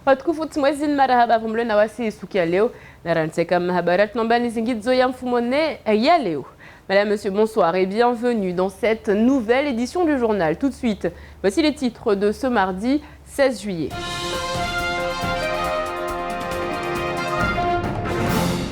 Watukufu mwezi marahaba vumle na wasi suki ya leo na ranseka mahabarat nombani zingidzo ya mfumone ya leo. Madame, Monsieur, bonsoir et bienvenue dans cette nouvelle édition du journal. Tout de suite, voici les titres de ce mardi 16 juillet.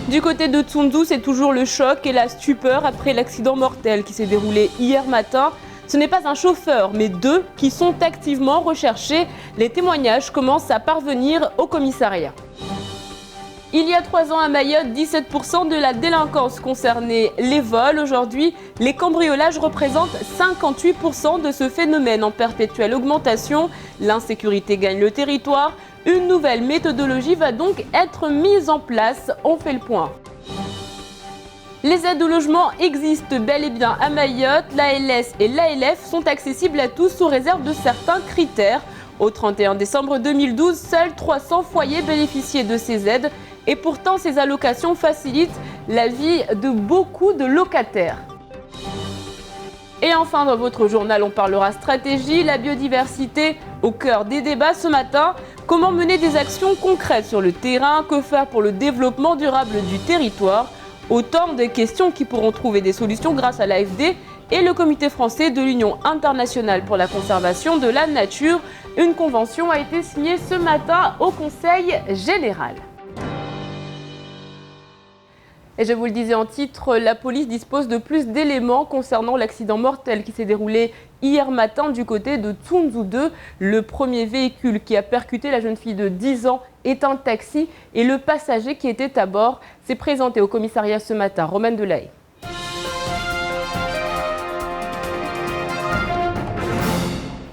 Du côté de Tsundu, c'est toujours le choc et la stupeur après l'accident mortel qui s'est déroulé hier matin. Ce n'est pas un chauffeur, mais deux qui sont activement recherchés. Les témoignages commencent à parvenir au commissariat. Il y a 3 ans à Mayotte, 17% de la délinquance concernait les vols. Aujourd'hui, les cambriolages représentent 58% de ce phénomène en perpétuelle augmentation. L'insécurité gagne le territoire. Une nouvelle méthodologie va donc être mise en place. On fait le point. Les aides au logement existent bel et bien à Mayotte. L'ALS et l'ALF sont accessibles à tous sous réserve de certains critères. Au 31 décembre 2012, seuls 300 foyers bénéficiaient de ces aides. Et pourtant, ces allocations facilitent la vie de beaucoup de locataires. Et enfin, dans votre journal, on parlera stratégie, la biodiversité au cœur des débats ce matin. Comment mener des actions concrètes sur le terrain? Que faire pour le développement durable du territoire? Autant de questions qui pourront trouver des solutions grâce à l'AFD et le Comité français de l'Union internationale pour la conservation de la nature. Une convention a été signée ce matin au Conseil général. Et je vous le disais en titre, la police dispose de plus d'éléments concernant l'accident mortel qui s'est déroulé hier matin du côté de Tsundu 2. Le premier véhicule qui a percuté la jeune fille de 10 ans est un taxi et le passager qui était à bord s'est présenté au commissariat ce matin. Romaine Delahaye.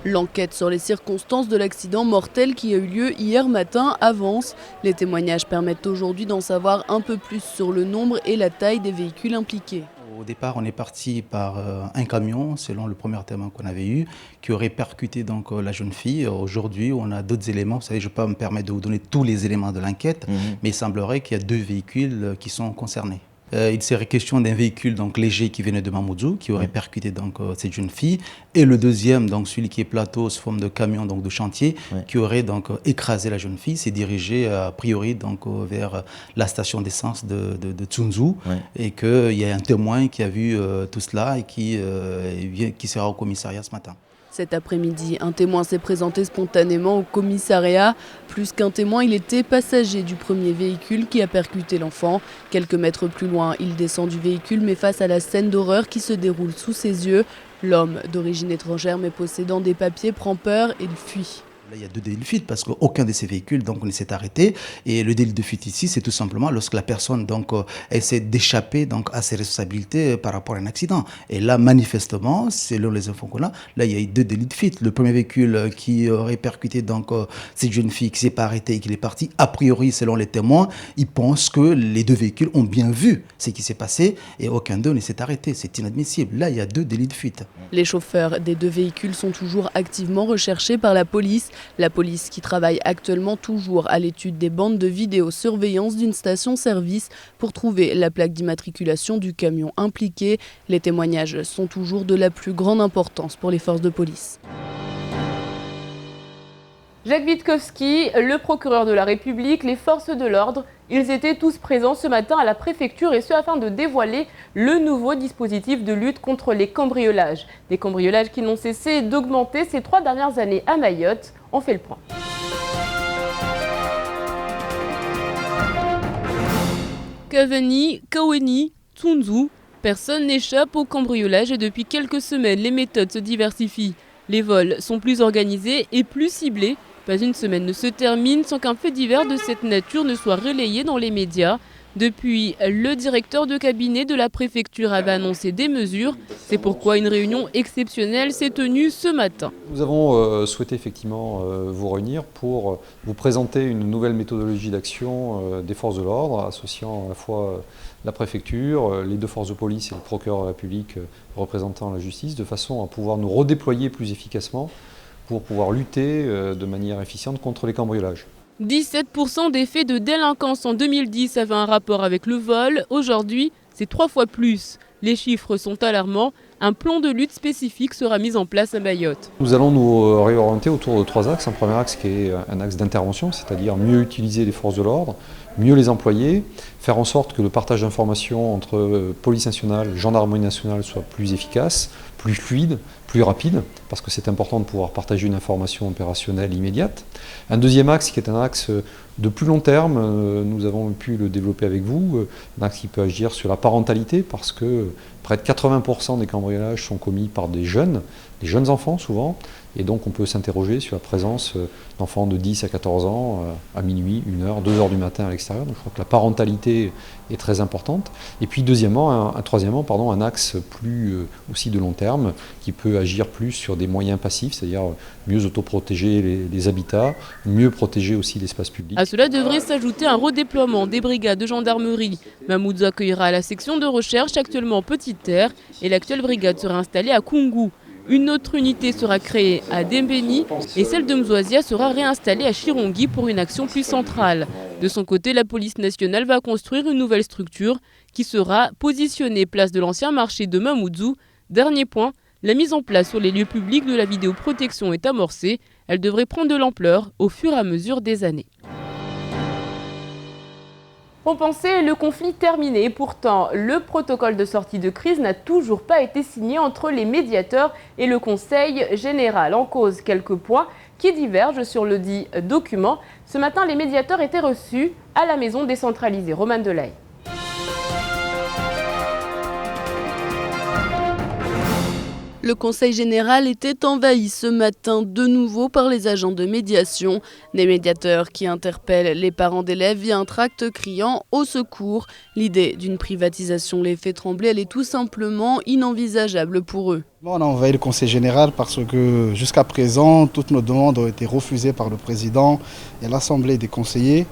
L'enquête sur les circonstances de l'accident mortel qui a eu lieu hier matin avance. Les témoignages permettent aujourd'hui d'en savoir un peu plus sur le nombre et la taille des véhicules impliqués. Au départ, on est parti par un camion, selon le premier témoin qu'on avait eu, qui aurait percuté donc la jeune fille. Aujourd'hui, on a d'autres éléments. Vous savez, je ne vais pas me permettre de vous donner tous les éléments de l'enquête, mais il semblerait qu'il y a 2 véhicules qui sont concernés. Il serait question d'un véhicule donc léger qui venait de Mamoudzou, qui aurait percuté donc cette jeune fille, et le deuxième, donc celui qui est plateau sous forme de camion donc de chantier, qui aurait donc écrasé la jeune fille, s'est dirigé a priori donc vers la station d'essence de Tsundu, et qu'il y a un témoin qui a vu tout cela et qui sera au commissariat ce matin. Cet après-midi, un témoin s'est présenté spontanément au commissariat. Plus qu'un témoin, il était passager du premier véhicule qui a percuté l'enfant. Quelques mètres plus loin, il descend du véhicule mais face à la scène d'horreur qui se déroule sous ses yeux. L'homme, d'origine étrangère mais possédant des papiers, prend peur et il fuit. Là, il y a 2 délits de fuite parce qu'aucun de ces véhicules donc, ne s'est arrêté. Et le délit de fuite ici, c'est tout simplement lorsque la personne donc, essaie d'échapper donc, à ses responsabilités par rapport à un accident. Et là, manifestement, selon les infos qu'on a, là, il y a eu 2 délits de fuite. Le premier véhicule qui aurait percuté donc, cette jeune fille qui ne s'est pas arrêtée et qui est partie, a priori, selon les témoins, ils pensent que les 2 véhicules ont bien vu ce qui s'est passé et aucun d'eux ne s'est arrêté. C'est inadmissible. Là, il y a 2 délits de fuite. Les chauffeurs des 2 véhicules sont toujours activement recherchés par la police. La police qui travaille actuellement toujours à l'étude des bandes de vidéosurveillance d'une station-service pour trouver la plaque d'immatriculation du camion impliqué. Les témoignages sont toujours de la plus grande importance pour les forces de police. Jacques Witkowski, le procureur de la République, les forces de l'ordre, ils étaient tous présents ce matin à la préfecture et ce afin de dévoiler le nouveau dispositif de lutte contre les cambriolages. Des cambriolages qui n'ont cessé d'augmenter ces 3 dernières années à Mayotte. On fait le point. Kavani, Kaweni, Tsundu, personne n'échappe au cambriolage et depuis quelques semaines, les méthodes se diversifient. Les vols sont plus organisés et plus ciblés. Pas une semaine ne se termine sans qu'un fait divers de cette nature ne soit relayé dans les médias. Depuis, le directeur de cabinet de la préfecture avait annoncé des mesures. C'est pourquoi une réunion exceptionnelle s'est tenue ce matin. Nous avons souhaité effectivement vous réunir pour vous présenter une nouvelle méthodologie d'action des forces de l'ordre, associant à la fois la préfecture, les 2 forces de police et le procureur de la République représentant la justice, de façon à pouvoir nous redéployer plus efficacement pour pouvoir lutter de manière efficiente contre les cambriolages. 17% des faits de délinquance en 2010 avaient un rapport avec le vol. Aujourd'hui, c'est 3 fois plus. Les chiffres sont alarmants. un plan de lutte spécifique sera mis en place à Mayotte. Nous allons nous réorienter autour de 3 axes. Un premier axe qui est un axe d'intervention, c'est-à-dire mieux utiliser les forces de l'ordre, mieux les employer, faire en sorte que le partage d'informations entre police nationale, gendarmerie nationale soit plus efficace, plus fluide, plus rapide, parce que c'est important de pouvoir partager une information opérationnelle immédiate. Un deuxième axe qui est un axe de plus long terme, nous avons pu le développer avec vous, un axe qui peut agir sur la parentalité, parce que près de 80% des cambriolages sont commis par des jeunes enfants souvent, et donc on peut s'interroger sur la présence d'enfants de 10 à 14 ans à minuit, 1h, 2h du matin à l'extérieur. Donc je crois que la parentalité est très importante. Et puis troisièmement, un axe plus aussi de long terme qui peut agir plus sur des moyens passifs, c'est-à-dire mieux autoprotéger les habitats, mieux protéger aussi l'espace public. À cela devrait s'ajouter un redéploiement des brigades de gendarmerie. Mamoudzou accueillera la section de recherche actuellement Petite Terre et l'actuelle brigade sera installée à Koungou. Une autre unité sera créée à Dembéni et celle de Mzouazia sera réinstallée à Chirongui pour une action plus centrale. De son côté, la police nationale va construire une nouvelle structure qui sera positionnée place de l'ancien marché de Mamoudzou. Dernier point, la mise en place sur les lieux publics de la vidéoprotection est amorcée. Elle devrait prendre de l'ampleur au fur et à mesure des années. On pensait le conflit terminé, pourtant le protocole de sortie de crise n'a toujours pas été signé entre les médiateurs et le Conseil général. En cause, quelques points qui divergent sur le dit document. Ce matin, les médiateurs étaient reçus à la maison décentralisée. Romane Delahaye. Le Conseil général était envahi ce matin de nouveau par les agents de médiation, des médiateurs qui interpellent les parents d'élèves via un tract criant au secours. L'idée d'une privatisation les fait trembler, elle est tout simplement inenvisageable pour eux. On a envahi le Conseil général parce que jusqu'à présent, toutes nos demandes ont été refusées par le président et l'Assemblée des conseillers.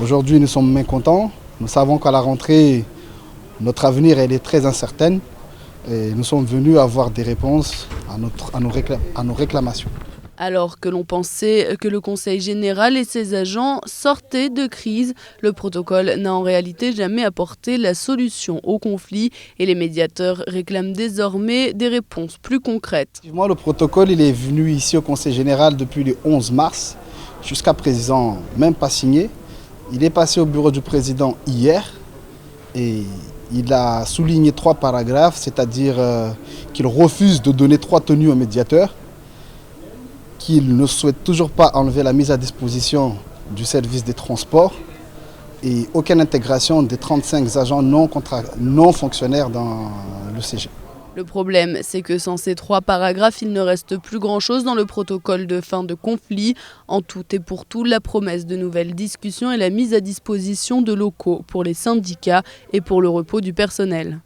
Aujourd'hui, nous sommes mécontents. Nous savons qu'à la rentrée, notre avenir elle est très incertaine. Et nous sommes venus avoir des réponses à nos réclamations. Alors que l'on pensait que le Conseil général et ses agents sortaient de crise, le protocole n'a en réalité jamais apporté la solution au conflit et les médiateurs réclament désormais des réponses plus concrètes. Le protocole il est venu ici au Conseil général depuis le 11 mars, jusqu'à présent même pas signé. Il est passé au bureau du président hier et il a souligné 3 paragraphes, c'est-à-dire qu'il refuse de donner 3 tenues aux médiateurs, qu'il ne souhaite toujours pas enlever la mise à disposition du service des transports et aucune intégration des 35 agents non fonctionnaires dans le CG. Le problème, c'est que sans ces 3 paragraphes, il ne reste plus grand-chose dans le protocole de fin de conflit. En tout et pour tout, la promesse de nouvelles discussions et la mise à disposition de locaux pour les syndicats et pour le repos du personnel.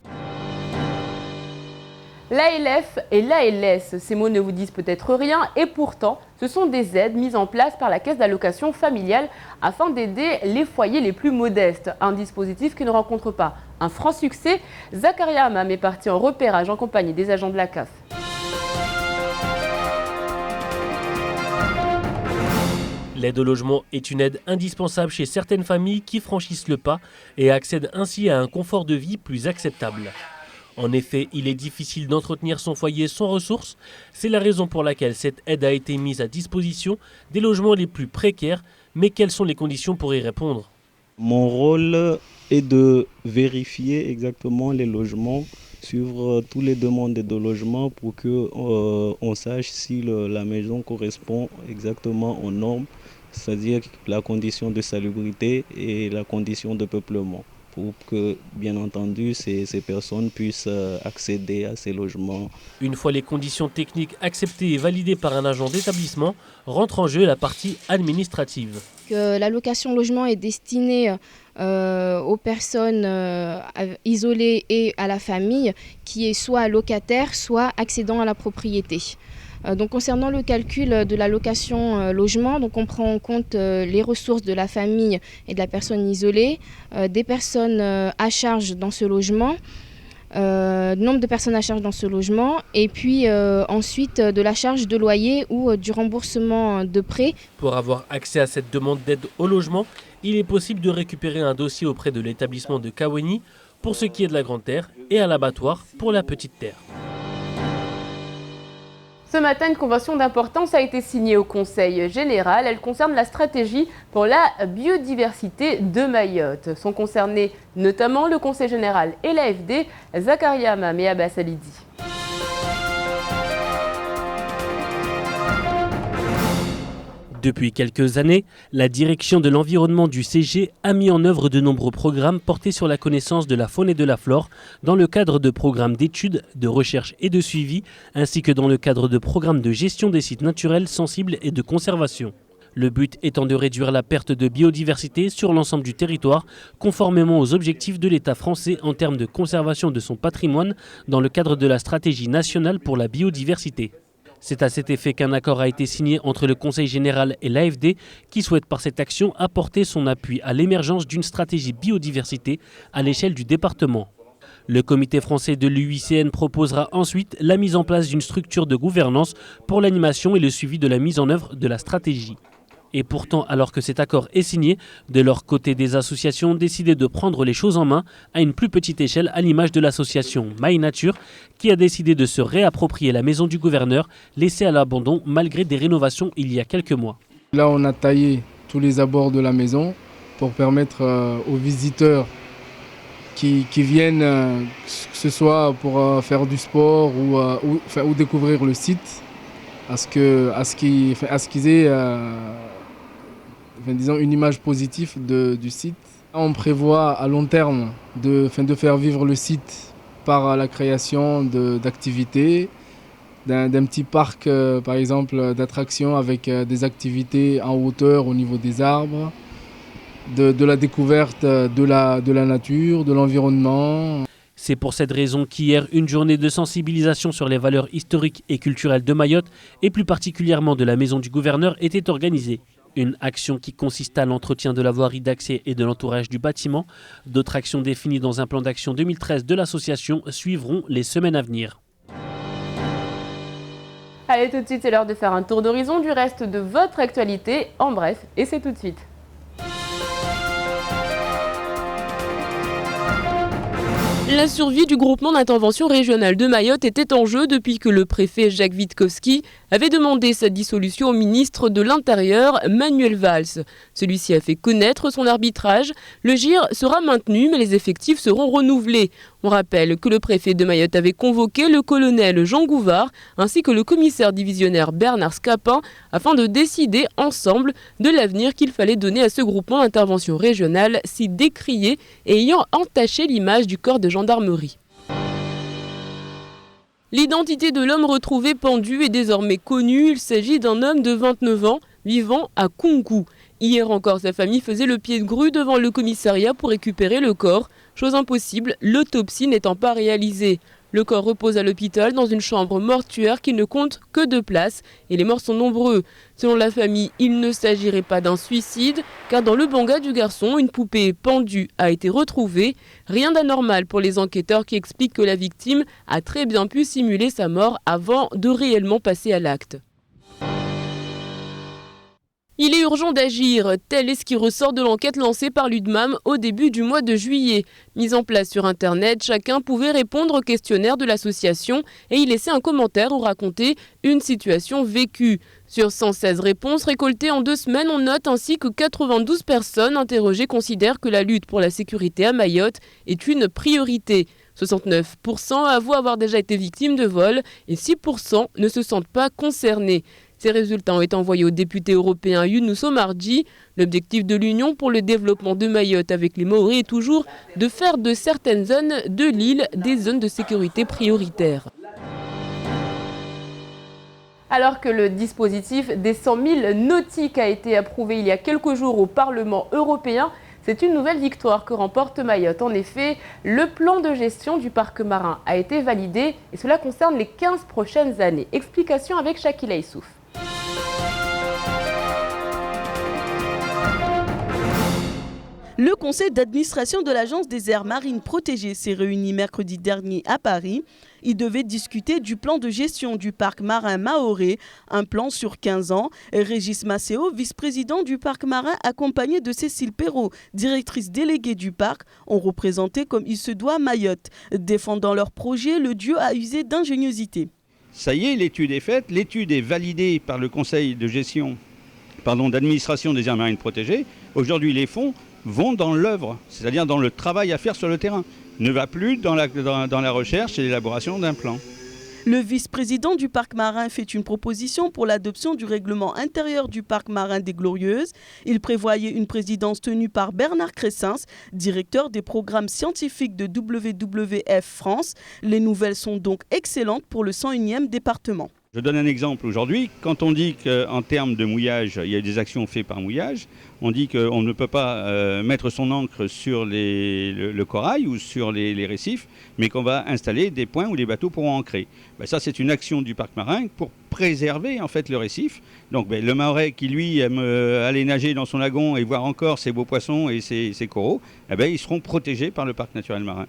L'ALF et l'ALS, ces mots ne vous disent peut-être rien et pourtant, ce sont des aides mises en place par la Caisse d'allocation familiale afin d'aider les foyers les plus modestes. Un dispositif qui ne rencontre pas un franc succès. Zakaria Hamam est parti en repérage en compagnie des agents de la CAF. L'aide au logement est une aide indispensable chez certaines familles qui franchissent le pas et accèdent ainsi à un confort de vie plus acceptable. En effet, il est difficile d'entretenir son foyer sans ressources. C'est la raison pour laquelle cette aide a été mise à disposition des logements les plus précaires. Mais quelles sont les conditions pour y répondre ? Mon rôle est de vérifier exactement les logements, suivre toutes les demandes de logement pour qu'on sache si la maison correspond exactement aux normes, c'est-à-dire la condition de salubrité et la condition de peuplement, pour que, bien entendu, ces personnes puissent accéder à ces logements. Une fois les conditions techniques acceptées et validées par un agent d'établissement, rentre en jeu la partie administrative. L'allocation logement est destinée aux personnes isolées et à la famille qui est soit locataire, soit accédant à la propriété. Donc concernant le calcul de l'allocation logement, donc on prend en compte les ressources de la famille et de la personne isolée, des personnes à charge dans ce logement, nombre de personnes à charge dans ce logement et puis ensuite de la charge de loyer ou du remboursement de prêt. Pour avoir accès à cette demande d'aide au logement, il est possible de récupérer un dossier auprès de l'établissement de Kaweni pour ce qui est de la Grande Terre et à l'abattoir pour la Petite Terre. Ce matin, une convention d'importance a été signée au Conseil général. Elle concerne la stratégie pour la biodiversité de Mayotte. Sont concernés notamment le Conseil général et l'AFD. Zakaria Mam et Abbas Alidi. Depuis quelques années, la direction de l'environnement du CG a mis en œuvre de nombreux programmes portés sur la connaissance de la faune et de la flore dans le cadre de programmes d'études, de recherche et de suivi, ainsi que dans le cadre de programmes de gestion des sites naturels sensibles et de conservation. Le but étant de réduire la perte de biodiversité sur l'ensemble du territoire, conformément aux objectifs de l'État français en termes de conservation de son patrimoine dans le cadre de la stratégie nationale pour la biodiversité. C'est à cet effet qu'un accord a été signé entre le Conseil général et l'AFD qui souhaite par cette action apporter son appui à l'émergence d'une stratégie biodiversité à l'échelle du département. Le comité français de l'UICN proposera ensuite la mise en place d'une structure de gouvernance pour l'animation et le suivi de la mise en œuvre de la stratégie. Et pourtant, alors que cet accord est signé, de leur côté, des associations ont décidé de prendre les choses en main à une plus petite échelle, à l'image de l'association My Nature, qui a décidé de se réapproprier la maison du gouverneur, laissée à l'abandon malgré des rénovations il y a quelques mois. Là, on a taillé tous les abords de la maison pour permettre aux visiteurs qui viennent, que ce soit pour faire du sport ou découvrir le site, à ce qu'ils aient disons une image positive du site. On prévoit à long terme de faire vivre le site par la création d'activités, d'un petit parc par exemple d'attractions avec des activités en hauteur au niveau des arbres, de la découverte de la nature, de l'environnement. C'est pour cette raison qu'hier, une journée de sensibilisation sur les valeurs historiques et culturelles de Mayotte, et plus particulièrement de la maison du gouverneur, était organisée. Une action qui consiste à l'entretien de la voirie d'accès et de l'entourage du bâtiment. D'autres actions définies dans un plan d'action 2013 de l'association suivront les semaines à venir. Allez, tout de suite, c'est l'heure de faire un tour d'horizon du reste de votre actualité. En bref, et c'est tout de suite. La survie du groupement d'intervention régionale de Mayotte était en jeu depuis que le préfet Jacques Witkowski avait demandé sa dissolution au ministre de l'Intérieur, Manuel Valls. Celui-ci a fait connaître son arbitrage. Le GIR sera maintenu, mais les effectifs seront renouvelés. On rappelle que le préfet de Mayotte avait convoqué le colonel Jean Gouvard ainsi que le commissaire divisionnaire Bernard Scapin afin de décider ensemble de l'avenir qu'il fallait donner à ce groupement d'intervention régionale si décrié et ayant entaché l'image du corps de gendarmerie. L'identité de l'homme retrouvé pendu est désormais connue. Il s'agit d'un homme de 29 ans vivant à Kunku. Hier encore, sa famille faisait le pied de grue devant le commissariat pour récupérer le corps. Chose impossible, l'autopsie n'étant pas réalisée. Le corps repose à l'hôpital dans une chambre mortuaire qui ne compte que 2 places et les morts sont nombreux. Selon la famille, il ne s'agirait pas d'un suicide car dans le banga du garçon, une poupée pendue a été retrouvée. Rien d'anormal pour les enquêteurs qui expliquent que la victime a très bien pu simuler sa mort avant de réellement passer à l'acte. Il est urgent d'agir, tel est ce qui ressort de l'enquête lancée par l'UDMAM au début du mois de juillet. Mise en place sur Internet, chacun pouvait répondre au questionnaire de l'association et y laisser un commentaire ou raconter une situation vécue. Sur 116 réponses récoltées en 2 semaines, on note ainsi que 92 personnes interrogées considèrent que la lutte pour la sécurité à Mayotte est une priorité. 69% avouent avoir déjà été victimes de vol et 6% ne se sentent pas concernés. Ces résultats ont été envoyés au député européen Younous Omarji. L'objectif de l'Union pour le développement de Mayotte avec les Maoris est toujours de faire de certaines zones de l'île des zones de sécurité prioritaires. Alors que le dispositif des 100 000 nautiques a été approuvé il y a quelques jours au Parlement européen, c'est une nouvelle victoire que remporte Mayotte. En effet, le plan de gestion du parc marin a été validé et cela concerne les 15 prochaines années. Explication avec Shakila Issouf. Le conseil d'administration de l'Agence des aires marines protégées s'est réuni mercredi dernier à Paris. Il devait discuter du plan de gestion du parc marin mahorais, un plan sur 15 ans. Régis Maceo, vice-président du parc marin, accompagné de Cécile Perrault, directrice déléguée du parc, ont représenté comme il se doit Mayotte. Défendant leur projet, le duo a usé d'ingéniosité. Ça y est, l'étude est faite, l'étude est validée par le conseil de gestion, d'administration des aires marines protégées. Aujourd'hui, les fonds vont dans l'œuvre, c'est-à-dire dans le travail à faire sur le terrain, ne va plus dans la recherche et l'élaboration d'un plan. Le vice-président du parc marin fait une proposition pour l'adoption du règlement intérieur du parc marin des Glorieuses. Il prévoyait une présidence tenue par Bernard Cressens, directeur des programmes scientifiques de WWF France. Les nouvelles sont donc excellentes pour le 101e département. Je donne un exemple aujourd'hui. Quand on dit qu'en termes de mouillage, il y a des actions faites par mouillage, on dit qu'on ne peut pas mettre son ancre sur le corail ou sur les récifs, mais qu'on va installer des points où les bateaux pourront ancrer. Ça, c'est une action du parc marin pour préserver en fait le récif. Donc le Mahorais qui lui aime aller nager dans son lagon et voir encore ses beaux poissons et ses coraux, ils seront protégés par le parc naturel marin.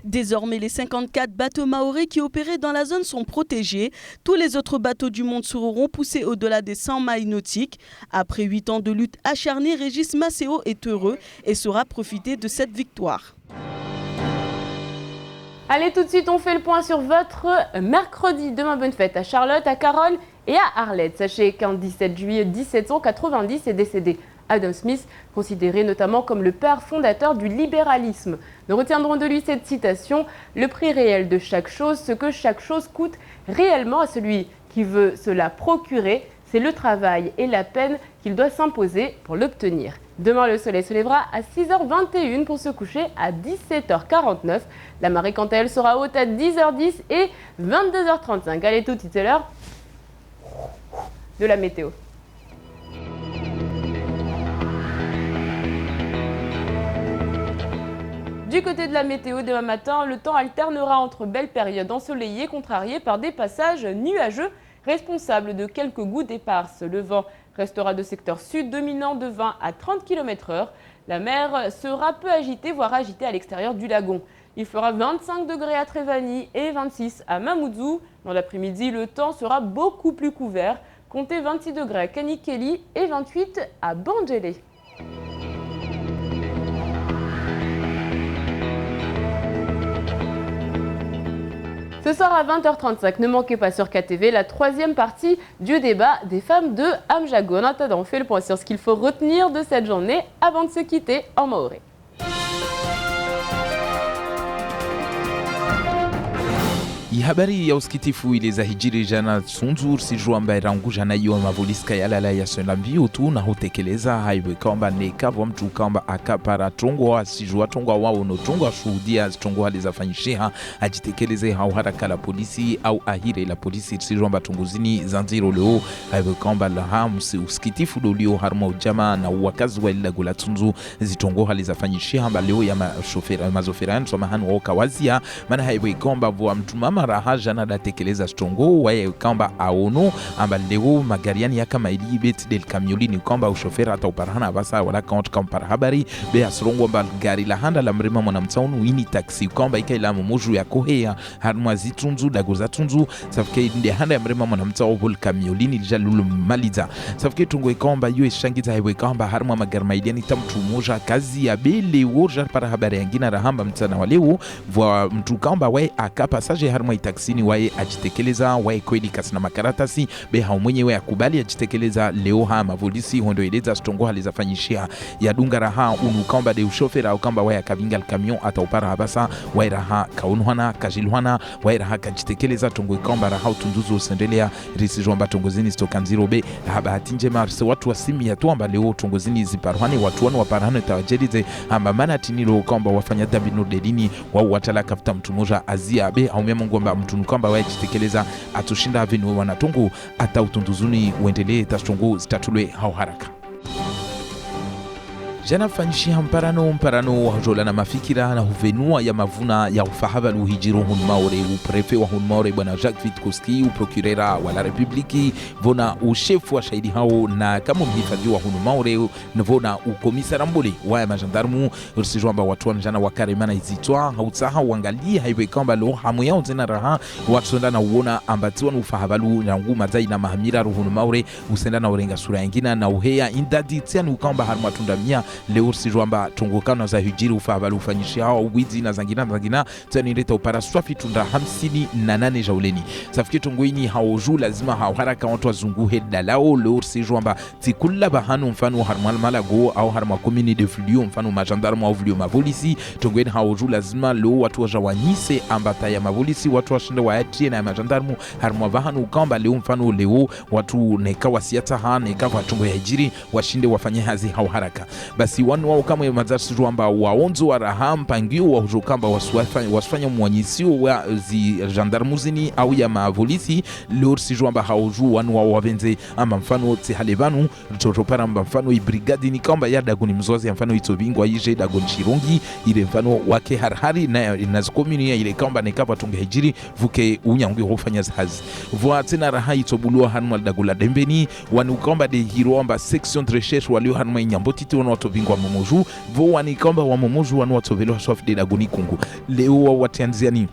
Désormais, les 54 bateaux mahorais qui opéraient dans la zone sont protégés. Tous les autres bateaux du monde seront poussés au-delà des 100 mailles nautiques. Après 8 ans de lutte acharnée, Régis Maceo est heureux et saura profiter de cette victoire. Allez, tout de suite, on fait le point sur votre mercredi. Demain, bonne fête à Charlotte, à Carole et à Arlette. Sachez qu'un 17 juillet 1790 est décédé Adam Smith, considéré notamment comme le père fondateur du libéralisme. Nous retiendrons de lui cette citation « Le prix réel de chaque chose, ce que chaque chose coûte réellement à celui qui veut se la procurer, c'est le travail et la peine qu'il doit s'imposer pour l'obtenir. » Demain, le soleil se lèvera à 6h21 pour se coucher à 17h49. La marée, quant à elle, sera haute à 10h10 et 22h35. Allez, tout de suite, c'est l'heure de la météo. Du côté de la météo, demain matin, le temps alternera entre belles périodes ensoleillées contrariées par des passages nuageux responsables de quelques gouttes éparses. Le vent restera de secteur sud dominant de 20 à 30 km/h. La mer sera peu agitée, voire agitée à l'extérieur du lagon. Il fera 25 degrés à Trévani et 26 à Mamoudzou. Dans l'après-midi, le temps sera beaucoup plus couvert. Comptez 26 degrés à Kanikeli et 28 à Bandjelé. Ce soir à 20h35, ne manquez pas sur KTV la troisième partie du débat des femmes de Amjago. En attendant, on fait le point sur ce qu'il faut retenir de cette journée avant de se quitter en maoré. Habari ya usikitifu iliza hijiri jana Sunzur sijua ambaye ranguja na iyo mavoliska yalala ya sonambio tu na hutekeleza haiwe kwamba nekavwa mtu kwamba akapara tongwa sijua tongwa wao no tongwa shuhudia tongwa halizafanyishiha ajitekeleze hau haraka la polisi au ahire la polisi sijua mba tongozini zanziro leo haiwe kwamba la hamsi usikitifu dolio harma ujama na wakazi wa ila gula tunzu zitongwa halizafanyishiha mba leo ya mazofera nsomahanu wa kawazia mana haiwe kwamba vwa mtu mama raha jana datekeleza stongo wae kwamba aono amba leo magariani yaka maili bet del kamiolini kwamba ushofera atauparana basa wala count kampara habari be asrongo amba gari la handa la mrema mwanamtaunu ini taxi kwamba ikaila muju ya kohea harma zitunzu dagoza tunzu safike ndi handa ya mrema mwanamtao bol kamiolini jalulu maliza safike tungo kwamba yo shangiza hiwe kwamba harma magari mailiani tamtu moja kazi ya bele woja para habari yangina rahamba mtana waleo vwa mtu kwamba wae akapasaje harma taksini wae ajitekeleza wae kweli kasina makaratasi be hao mwenyewe akubali ajitekeleza leo ha mavolisi hondo eleza stongo halizafanyishia ya dunga raha unu kamba de ushofera au kamba wae akavinga camion ataupara habasa wae raha kaunwana kajilwana wae raha kajitekeleza tongo kamba raha utunduzo usendelea risi jomba tongozini stokanziro be habati njema risi watu wasimi ya tuamba leo tongozini ziparwane watu wanu waparane tawajerize amba mana tinilo kamba wafanya dhambi nodelini wau watala kafuta mtu moja azia be au mungu mtu kwamba wae jitekeleza atushinda vinu wanatungu ata utunduzuni uendelee tastongo zitatulwe hau haraka. Jana fanyishia mparano wajola na mafikira na huvenua ya mavuna ya ufahaba luhijiro hunmaore uprefe wa hunmaore bwana Jacques Vitkoski uprokirera wa la republiki vona ushefu wa shahidi hao na kama mhifadhi wa hunmaore vona ukomisara mbole wa majandarmu ursijwamba watu jana wakaremana izitwa hautsaha uangalia haiwe kwamba lo hamu yao tena raha watsonda na uona ambatiwa ufahaba lu na nguma zai na mahamira hunmaore usenda na urenga sura nyingine na uhea indadi tsianu kwamba harma tundamia leo sijwamba tungukana za hijiri ufabali ufanyishia hao wizi na zangina tani leta operaswafi tunda 58 jauleni safiki tunguini haoju lazima haraka watu wazunguhe dalao leo sijwamba tikula bahanu mfano harmal malago au harma commune de flio mfano magendarme au flio mavolisi tunguini haoju lazima leo watu wajawanyise ambata ya mavolisi watu washinde wayatie na magendarme harma bahanu kamba leo mfano leo watu neka wasiata ha neka watungo ya hijiri washinde wafanye hazi hao haraka basi wanu wao kama mazarsi jwamba waonzo wa raha mpangio wa hujukamba wasfanya mwanyisio wa zi gendarmuzini au ya mavolisi lor si jwamba hauju wanu wao wavenze ama mfano tse halevanu totopara mfano ibrigadi ni kamba ya dagoni mzozi mfano itobingwa ije dagoni chirongi ile mfano wake harhari na inazikomini ile kamba nekapa tunge hijiri vuke unyangi hufanya hazi vwa tena raha itobulua hanmal dagula dembeni wanu kamba de hiro amba section de recherche walio hanma nyambotiti wana watobingwa momoju vo wani kamba wa momoju wana watovelo sof de dagoni kungu leo watianziani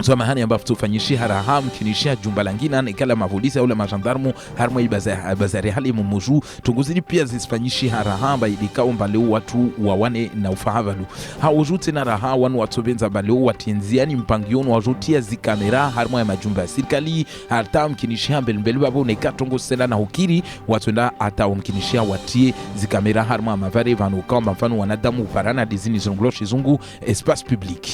so mahani ambapo tufanyishi haraham kinishia jumba langina nikala mavolisi au la magendarme harmo ibazari hali momoju tunguzini pia zisifanyishi harahamba ilikao mbaleo watu wawane na ufahavalu haujute na raha wanu watobenza baleo watienziani mpangiono wajutia zikamera harmo ya majumba ya sirikali hartam kinishia mbelmbele babo nekatongo sela na hukiri watuenda ata umkinishia watie zikamera harmo ya mavare vanu kamba mfano wanadamu uparana dizini zongloshi zungu espace public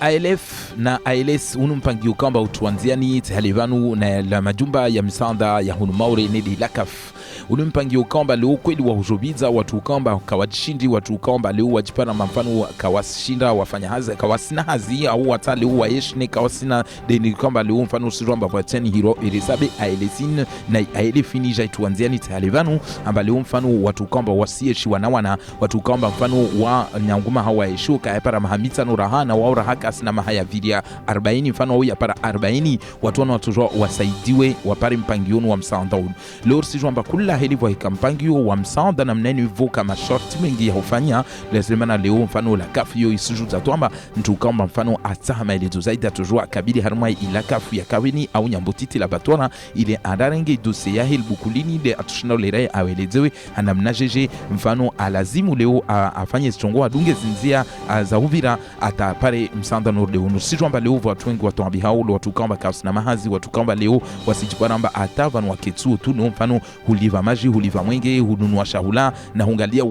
ALF na ALS unumpangio kamba utuanziani halivanu na la majumba ya msanda ya hunumaure nedi lakaf unumpangio kamba leo kweli wa hujobiza watu kamba kawajishindi watu kamba leo wajipana mfano kawashinda wafanya hazi kawasina hazi au hata leo waeshne kawasina deni kamba leo mfano siromba vateni hiro irisabe ALSin na ALFini jaituanziani halivanu amba leo mfano watu kamba wasieshi wanawana watu kamba mfano wa nyanguma hawaeshu kaepara mahamita no rahana wa rahaka na mahaya vidia 40 mfano au ya para 40 watu wanatujwa wasaidiwe wapare mpangiono wa msanda leo sijwamba kula helivo ikampangio wa msanda na mneni voka mashorti mengi ya hufanya lazima leo mfano la kafu yo isujuza twamba mtu kamba mfano atama ile zaidi tujwa kabili harmai ila kafu ya kawini au nyambotiti la batwana ile andarenge dossier ya helbukulini de atushina lere awelezewe anamnajeje mfano alazimu leo afanye chongo adunge zinzia za uvira atapare msanda norde unu sijwamba leo watu wengi watu ambihaulo watu kamba kausina mahazi watu kamba leo wasijiparamba atava wa ketsu tu no mfano huliva maji huliva mwenge hununua shahula na hungalia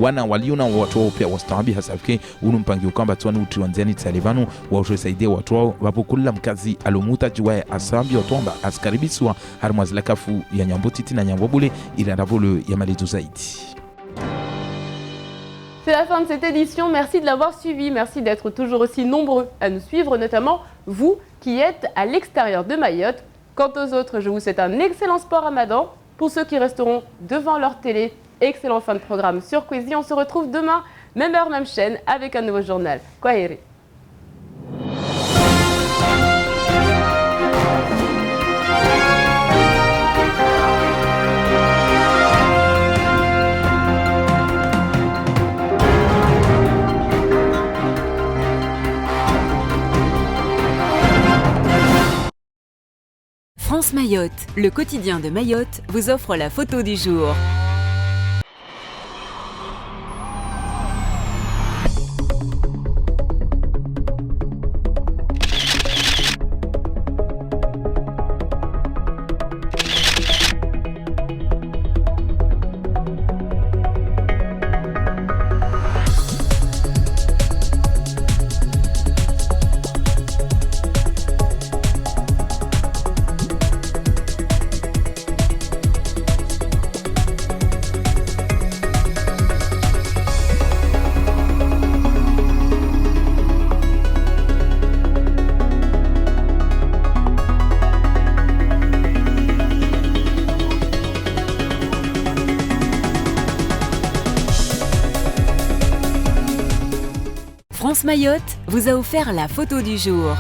wana waliona watu pia wastawabi hasafike unu mpangio kamba tuani utiwanziani talivanu wausaidia watu wao wapo kula mkazi alomuta jiwae asambi watu amba askaribiswa harmazila kafu ya nyambotiti na nyambobule ila ravolo ya malidu zaidi. C'est la fin de cette édition, merci de l'avoir suivi, merci d'être toujours aussi nombreux à nous suivre, notamment vous qui êtes à l'extérieur de Mayotte. Quant aux autres, je vous souhaite un excellent sport ramadan. Pour ceux qui resteront devant leur télé, excellent fin de programme sur Quizy. On se retrouve demain, même heure, même chaîne, avec un nouveau journal. Kwaheri. France Mayotte, le quotidien de Mayotte, vous offre la photo du jour. France Mayotte vous a offert la photo du jour.